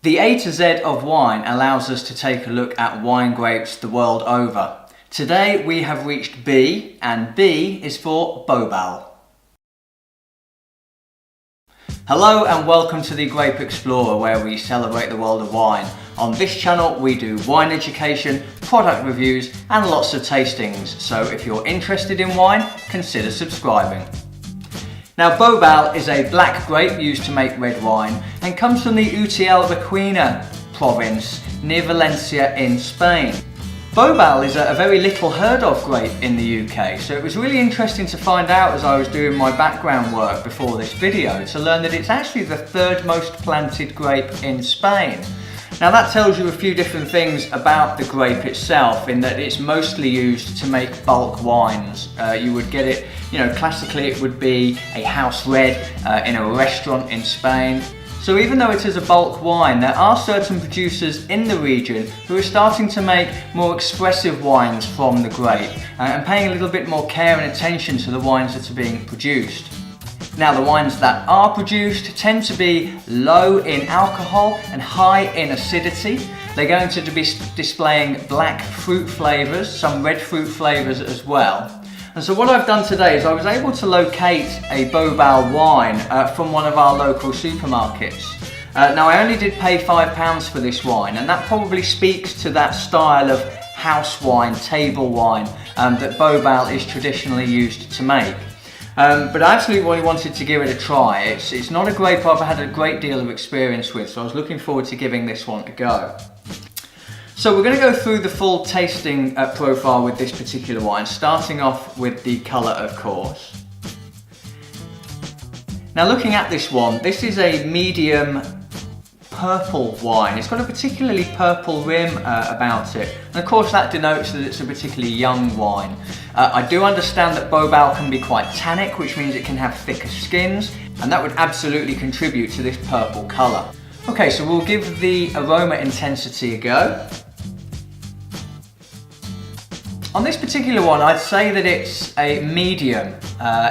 The A to Z of wine allows us to take a look at wine grapes the world over. Today we have reached B, and B is for Bobal. Hello and welcome to the Grape Explorer, where we celebrate the world of wine. On this channel we do wine education, product reviews and lots of tastings, so if you're interested in wine, consider subscribing. Now, Bobal is a black grape used to make red wine and comes from the Utiel-Requena province near Valencia in Spain. Bobal is a very little heard of grape in the UK, so it was really interesting to find out as I was doing my background work before this video to learn that it's actually the third most planted grape in Spain. Now that tells you a few different things about the grape itself, in that it's mostly used to make bulk wines. You would get it, classically it would be a house red in a restaurant in Spain. So even though it is a bulk wine, there are certain producers in the region who are starting to make more expressive wines from the grape and paying a little bit more care and attention to the wines that are being produced. Now, the wines that are produced tend to be low in alcohol and high in acidity. They're going to be displaying black fruit flavours, some red fruit flavours as well. And so what I've done today is I was able to locate a Bobal wine from one of our local supermarkets. Now, I only did pay £5 for this wine, and that probably speaks to that style of house wine, table wine that Bobal is traditionally used to make. But I absolutely wanted to give it a try. It's not a grape I've had a great deal of experience with, so I was looking forward to giving this one a go. So we're going to go through the full tasting profile with this particular wine, starting off with the colour, of course. Now, looking at this one, this is a medium purple wine. It's got a particularly purple rim about it, and of course that denotes that it's a particularly young wine. I do understand that Bobal can be quite tannic, which means it can have thicker skins, and that would absolutely contribute to this purple colour. Okay, so we'll give the aroma intensity a go. On this particular one, I'd say that it's a medium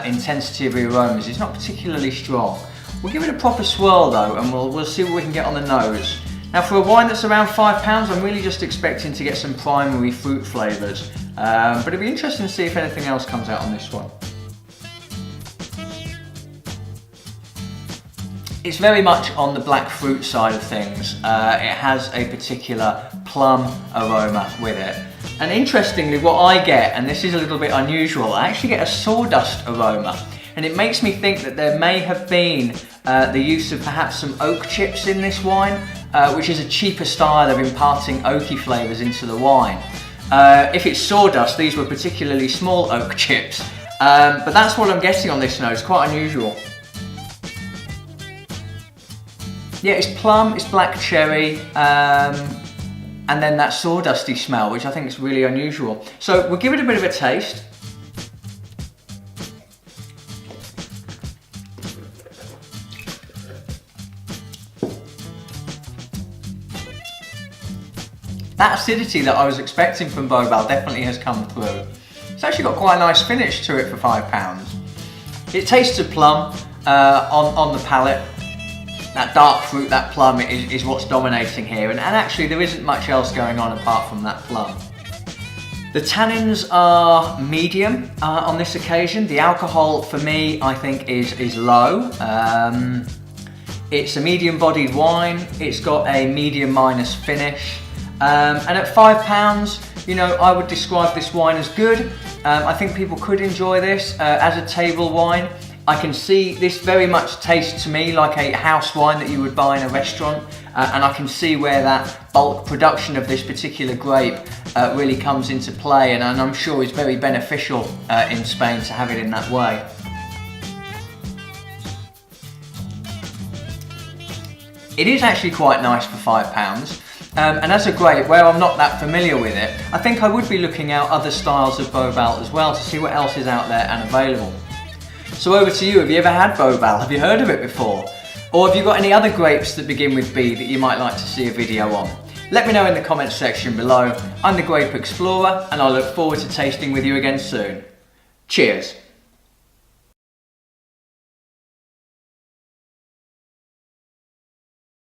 intensity of the aromas. It's not particularly strong. We'll give it a proper swirl though, and we'll see what we can get on the nose. Now, for a wine that's around £5, I'm really just expecting to get some primary fruit flavours. But it'd be interesting to see if anything else comes out on this one. It's very much on the black fruit side of things. It has a particular plum aroma with it. And interestingly, what I get, and this is a little bit unusual, I actually get a sawdust aroma. And it makes me think that there may have been the use of perhaps some oak chips in this wine, which is a cheaper style of imparting oaky flavours into the wine. If it's sawdust, these were particularly small oak chips, but that's what I'm getting on this nose, quite unusual. Yeah, it's plum, it's black cherry, and then that sawdusty smell, which I think is really unusual. So we'll give it a bit of a taste. That acidity that I was expecting from Bobal definitely has come through. It's actually got quite a nice finish to it for £5. It tastes of plum on the palate. That dark fruit, that plum is what's dominating here, and actually there isn't much else going on apart from that plum. The tannins are medium on this occasion. The alcohol for me, I think, is low. It's a medium bodied wine. It's got a medium minus finish. And at £5, I would describe this wine as good. I think people could enjoy this as a table wine. I can see this very much tastes to me like a house wine that you would buy in a restaurant, and I can see where that bulk production of this particular grape really comes into play, and I'm sure is very beneficial in Spain to have it in that way. It is actually quite nice for £5. And as a grape, where I'm not that familiar with it, I think I would be looking out other styles of Bobal as well to see what else is out there and available. So over to you, have you ever had Bobal? Have you heard of it before? Or have you got any other grapes that begin with B that you might like to see a video on? Let me know in the comments section below. I'm the Grape Explorer, and I look forward to tasting with you again soon. Cheers!